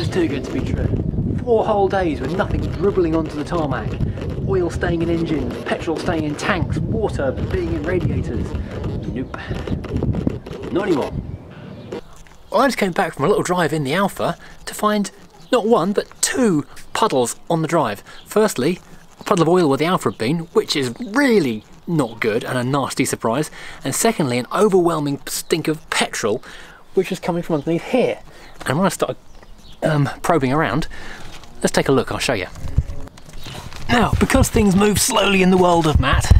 is too good to be true. 4 whole days with nothing dribbling onto the tarmac. Oil staying in engines, petrol staying in tanks, water being in radiators. Nope. Not anymore. I just came back from a little drive in the Alpha to find not one but 2 puddles on the drive. Firstly, a puddle of oil where the Alpha had been, which is really not good and a nasty surprise. And secondly, an overwhelming stink of petrol, which was coming from underneath here. And when I started probing around, let's take a look, I'll show you. Now, because things move slowly in the world of Matt,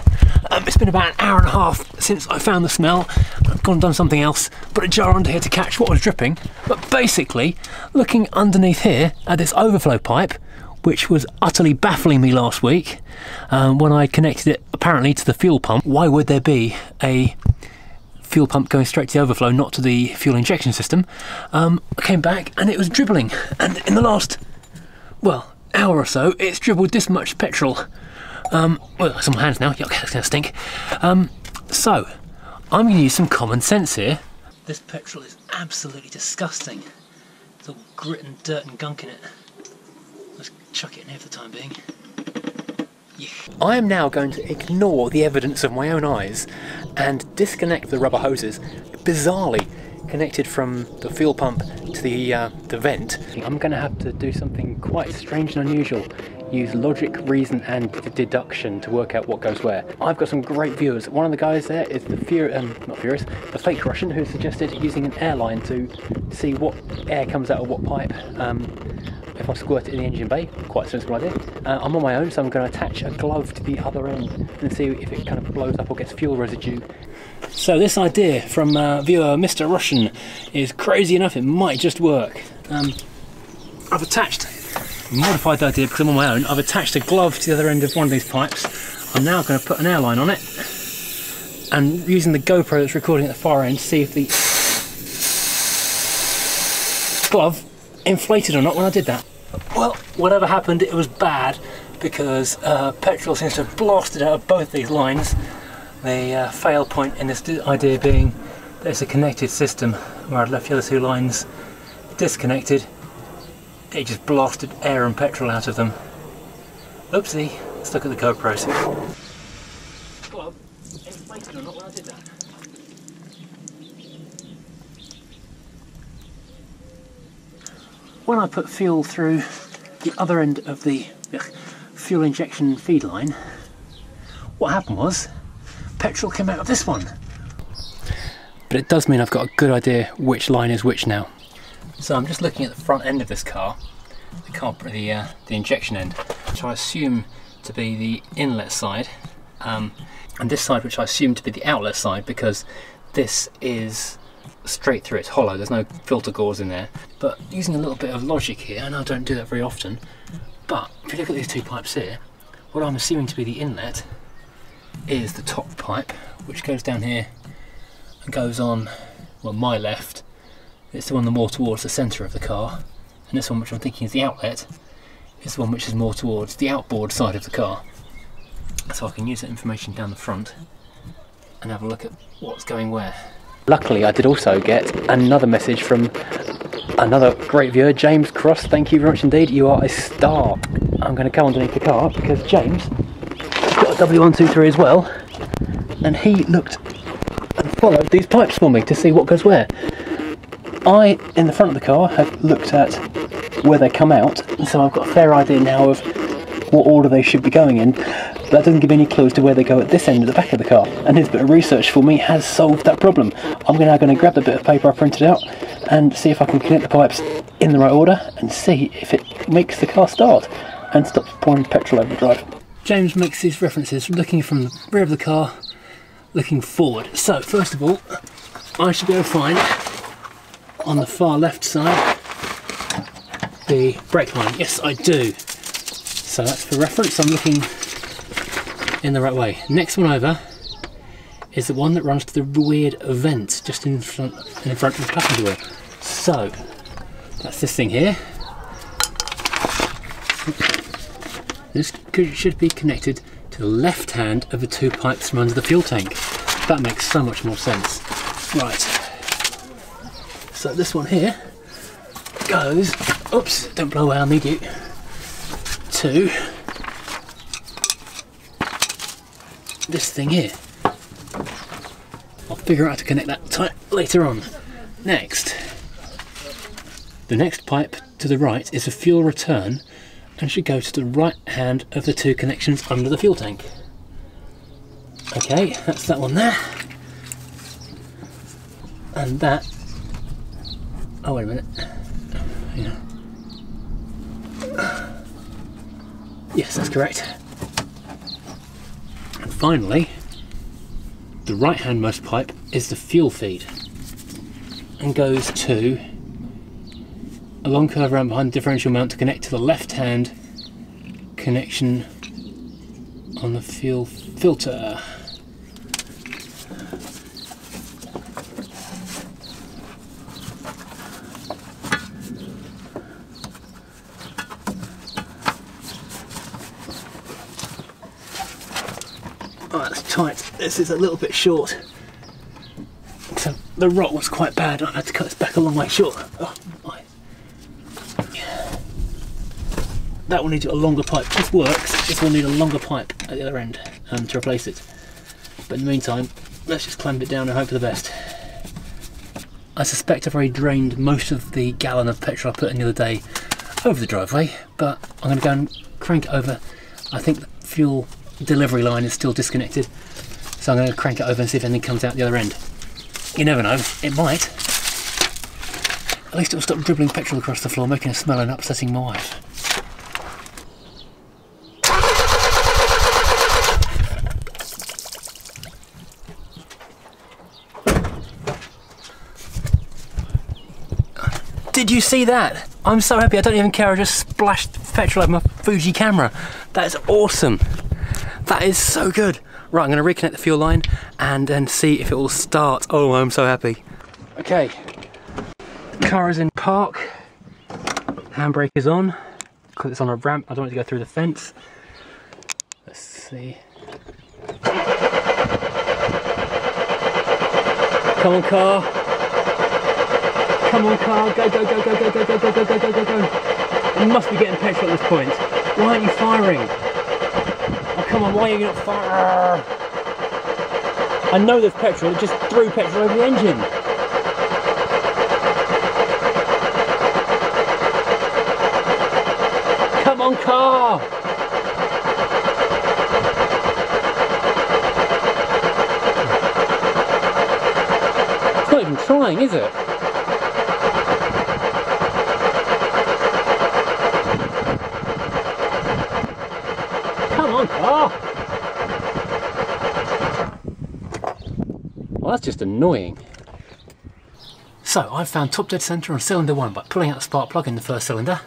it's been about an hour and a half since I found the smell. I've gone and done something else, put a jar under here to catch what was dripping. But basically, looking underneath here at this overflow pipe, which was utterly baffling me last week, when I connected it apparently to the fuel pump. Why would there be a fuel pump going straight to the overflow, not to the fuel injection system? I came back and it was dribbling, and in the last, well, hour or so, it's dribbled this much petrol. Well, it's on my hands now. Yuck, that's gonna stink. So, I'm gonna use some common sense here. This petrol is absolutely disgusting. There's all grit and dirt and gunk in it. Let's chuck it in here for the time being. Yeah. I am now going to ignore the evidence of my own eyes and disconnect the rubber hoses, bizarrely connected from the fuel pump to the vent. I'm going to have to do something quite strange and unusual. Use logic, reason and deduction to work out what goes where. I've got some great viewers. One of the guys there is the the fake Russian, who suggested using an airline to see what air comes out of what pipe if I squirt it in the engine bay. Quite a sensible idea. I'm on my own, so I'm going to attach a glove to the other end and see if it kind of blows up or gets fuel residue. So this idea from viewer Mr. Russian is crazy enough, it might just work. I've attached, modified the idea because I'm on my own, I've attached a glove to the other end of one of these pipes. I'm now going to put an airline on it and using the GoPro that's recording at the far end, see if the glove inflated or not when I did that. Well, whatever happened, it was bad because petrol seems to have blasted out of both these lines. The fail point in this idea being there's a connected system where I'd left the other 2 lines disconnected. It just blasted air and petrol out of them. Oopsie, let's look at the GoPros. Glove inflated or not when I did that. When I put fuel through the other end of the fuel injection feed line, what happened was petrol came out of this one. But it does mean I've got a good idea which line is which now. So I'm just looking at the front end of this car, the injection end, which I assume to be the inlet side, and this side which I assume to be the outlet side, because this is straight through, it's hollow, there's no filter gauze in there. But using a little bit of logic here, and I don't do that very often, but if you look at these 2 pipes here, what I'm assuming to be the inlet is the top pipe, which goes down here and goes on, well, my left, it's the one more towards the centre of the car, and this one, which I'm thinking is the outlet, is the one which is more towards the outboard side of the car. So I can use that information down the front and have a look at what's going where. Luckily, I did also get another message from another great viewer, James Cross. Thank you very much indeed, you are a star. I'm going to come underneath the car because James has got a W123 as well, and he looked and followed these pipes for me to see what goes where. I, in the front of the car, have looked at where they come out, and so I've got a fair idea now of what order they should be going in. That doesn't give any clues to where they go at this end of the back of the car, and his bit of research for me has solved that problem. I'm now going to grab the bit of paper I printed out and see if I can connect the pipes in the right order and see if it makes the car start and stops pouring petrol over the drive. James makes these references looking from the rear of the car, looking forward. So first of all, I should be able to find on the far left side the brake line. Yes, I do. So that's for reference, I'm looking in the right way. Next one over is the one that runs to the weird vent just in front of the passenger wheel. So that's this thing here. This should be connected to the left hand of the 2 pipes from under the fuel tank. That makes so much more sense. Right. So this one here goes oops, don't blow away, I'll need you to this thing here. I'll figure out how to connect that tight later on. Next, the next pipe to the right is a fuel return and should go to the right hand of the two connections under the fuel tank. Okay, that's that one there. And that, oh wait a minute, yeah. Yes, that's correct. And finally, the right handmost pipe is the fuel feed and goes to a long curve around behind the differential mount to connect to the left hand connection on the fuel filter. Oh, that's tight. This is a little bit short. So the rot was quite bad. I've had to cut this back a long way short. Oh, my. Yeah. That will need a longer pipe. This works. This will need a longer pipe at the other end to replace it. But in the meantime, let's just clamp it down and hope for the best. I suspect I've already drained most of the gallon of petrol I put in the other day over the driveway, but I'm going to go and crank it over. I think the fuel delivery line is still disconnected, so I'm going to crank it over and see if anything comes out the other end. You never know, it might. At least it will stop dribbling petrol across the floor, making a smell and upsetting my wife. Did you see that? I'm so happy, I don't even care, I just splashed petrol over my Fuji camera. That is awesome. That is so good. Right, I'm going to reconnect the fuel line and then see if it will start. Oh, I'm so happy. Okay, the car is in park. Handbrake is on. Because it's on a ramp, I don't want it to go through the fence. Let's see. Come on, car. Come on, car. Go, go, go, go, go, go, go, go, go, go, go, go, go. You must be getting petrol at this point. Why aren't you firing? Come on, why are you not firing? I know there's petrol, it just threw petrol over the engine. Come on, car! It's not even trying, is it? Come on, car! Well, that's just annoying. So, I've found top dead centre on cylinder 1 by pulling out the spark plug in the first cylinder,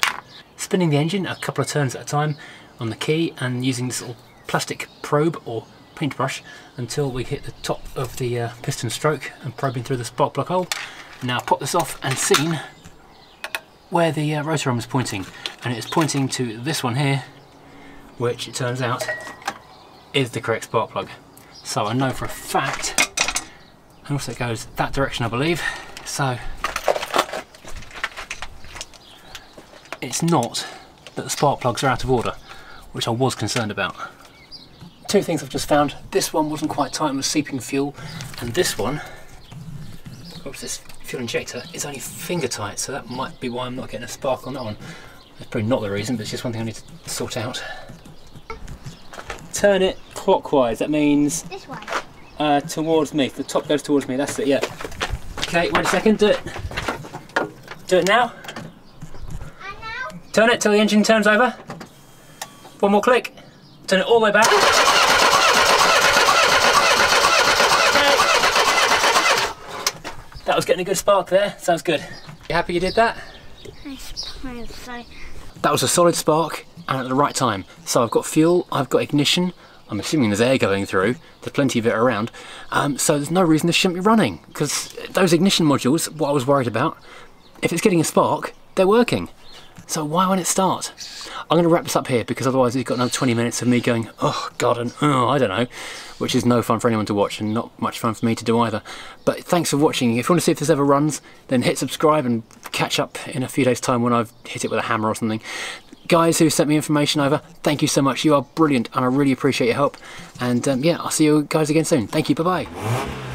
spinning the engine a couple of turns at a time on the key and using this little plastic probe or paintbrush until we hit the top of the piston stroke and probing through the spark plug hole. Now pop this off and seen where the rotor arm is pointing, and it's pointing to this one here, which it turns out is the correct spark plug. So I know for a fact, and also it goes that direction I believe, so it's not that the spark plugs are out of order, which I was concerned about. Two things I've just found. This one wasn't quite tight and was seeping fuel, and this one, oops, this fuel injector is only finger tight, so that might be why I'm not getting a spark on that one. That's probably not the reason, but it's just one thing I need to sort out. Turn it clockwise, that means this way. Towards me. The top goes towards me, that's it, yeah. Okay, wait a second, do it. Do it now. And now? Turn it till the engine turns over. One more click. Turn it all the way back. Okay. That was getting a good spark there, sounds good. You happy you did that? I suppose so. That was a solid spark and at the right time. So I've got fuel, I've got ignition, I'm assuming there's air going through, there's plenty of it around, so there's no reason this shouldn't be running, because those ignition modules, what I was worried about, if it's getting a spark, they're working. So why won't it start? I'm going to wrap this up here because otherwise we've got another 20 minutes of me going, oh God, and oh, I don't know, which is no fun for anyone to watch and not much fun for me to do either. But thanks for watching. If you want to see if this ever runs, then hit subscribe and catch up in a few days' time when I've hit it with a hammer or something. Guys who sent me information over, thank you so much. You are brilliant and I really appreciate your help. And yeah, I'll see you guys again soon. Thank you. Bye-bye.